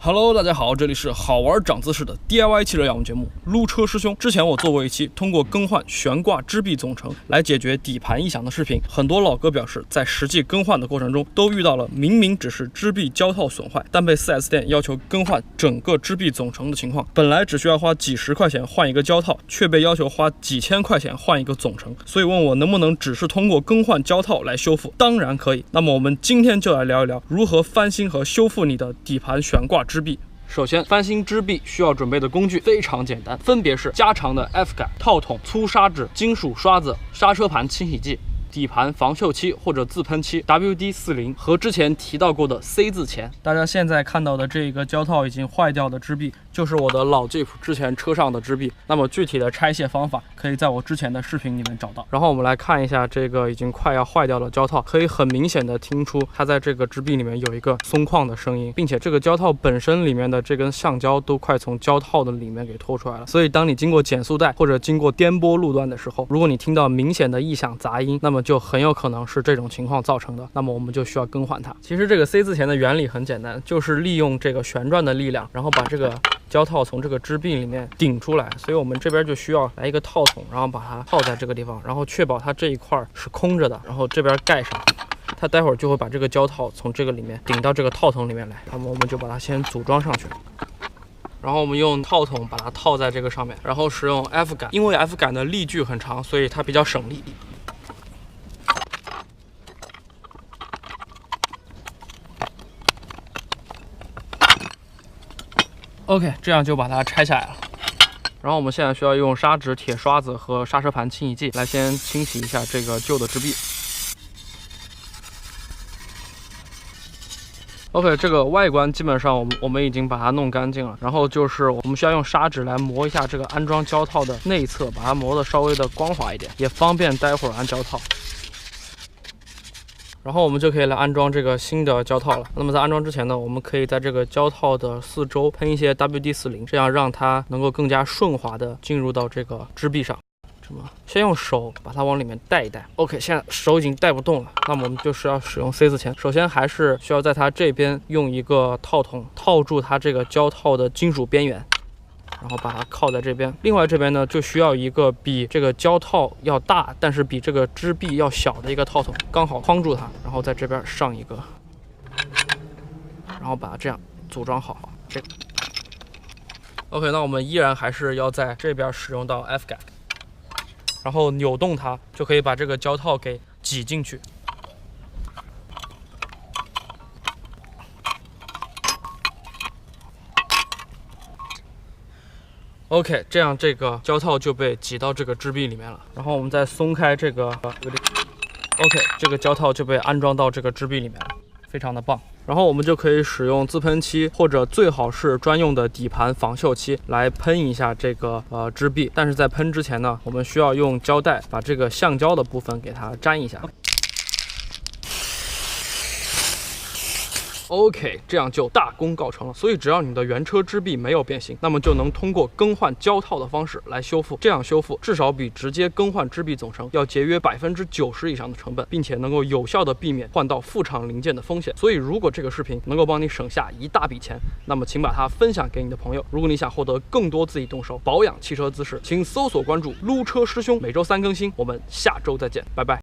Hello， 大家好，这里是好玩长姿势的 DIY 汽车养护节目《撸车师兄》。之前我做过一期通过更换悬挂支臂总成来解决底盘异响的视频，很多老哥表示在实际更换的过程中都遇到了明明只是支臂胶套损坏，但被 4S 店要求更换整个支臂总成的情况。本来只需要花几十块钱换一个胶套，却被要求花几千块钱换一个总成，所以问我能不能只是通过更换胶套来修复？当然可以。那么我们今天就来聊一聊如何翻新和修复你的底盘悬挂支臂。首先，翻新支臂需要准备的工具非常简单，分别是加长的 F 杆、套筒、粗砂纸、金属刷子、刹车盘清洗剂、底盘防锈漆或者自喷漆 WD-40和之前提到过的 C 字钳。大家现在看到的这个胶套已经坏掉的支臂，就是我的老 Jeep 之前车上的支臂。那么具体的拆卸方法可以在我之前的视频里面找到。然后我们来看一下这个已经快要坏掉的胶套，可以很明显的听出它在这个支臂里面有一个松旷的声音，并且这个胶套本身里面的这根橡胶都快从胶套的里面给脱出来了。所以当你经过减速带或者经过颠簸路段的时候，如果你听到明显的异响杂音，那么就很有可能是这种情况造成的，那么我们就需要更换它。其实这个 C 字钳的原理很简单，就是利用这个旋转的力量，然后把这个胶套从这个支臂里面顶出来，所以我们这边就需要来一个套筒，然后把它套在这个地方，然后确保它这一块是空着的，然后这边盖上，它待会儿就会把这个胶套从这个里面顶到这个套筒里面来，那么我们就把它先组装上去。然后我们用套筒把它套在这个上面，然后使用 F 杆，因为 F 杆的力矩很长，所以它比较省力。OK， 这样就把它拆下来了。然后我们现在需要用砂纸、铁刷子和刹车盘清洗剂来先清洗一下这个旧的支臂。OK， 这个外观基本上我们已经把它弄干净了，然后就是我们需要用砂纸来磨一下这个安装胶套的内侧，把它磨得稍微的光滑一点，也方便待会儿安胶套。然后我们就可以来安装这个新的胶套了。那么在安装之前呢，我们可以在这个胶套的四周喷一些 WD-40，这样让它能够更加顺滑的进入到这个支臂上。这么，先用手把它往里面带一带。OK， 现在手已经带不动了，那么我们就是要使用 C 字钳。首先还是需要在它这边用一个套筒套住它这个胶套的金属边缘，然后把它靠在这边。另外这边呢，就需要一个比这个胶套要大，但是比这个支臂要小的一个套筒，刚好框住它，然后在这边上一个，然后把它这样组装好。这个 OK， 那我们依然还是要在这边使用到 F 杆，然后扭动它，就可以把这个胶套给挤进去。OK， 这样这个胶套就被挤到这个支臂里面了。然后我们再松开这个，OK， 这个胶套就被安装到这个支臂里面了，非常的棒。然后我们就可以使用自喷漆，或者最好是专用的底盘防锈漆来喷一下这个支臂。但是在喷之前呢，我们需要用胶带把这个橡胶的部分给它粘一下。OK， 这样就大功告成了。所以只要你的原车支臂没有变形，那么就能通过更换胶套的方式来修复。这样修复至少比直接更换支臂总成要节约90%以上的成本，并且能够有效的避免换到副厂零件的风险。所以如果这个视频能够帮你省下一大笔钱，那么请把它分享给你的朋友。如果你想获得更多自己动手保养汽车姿势，请搜索关注撸车师兄，每周3更新。我们下周再见，拜拜。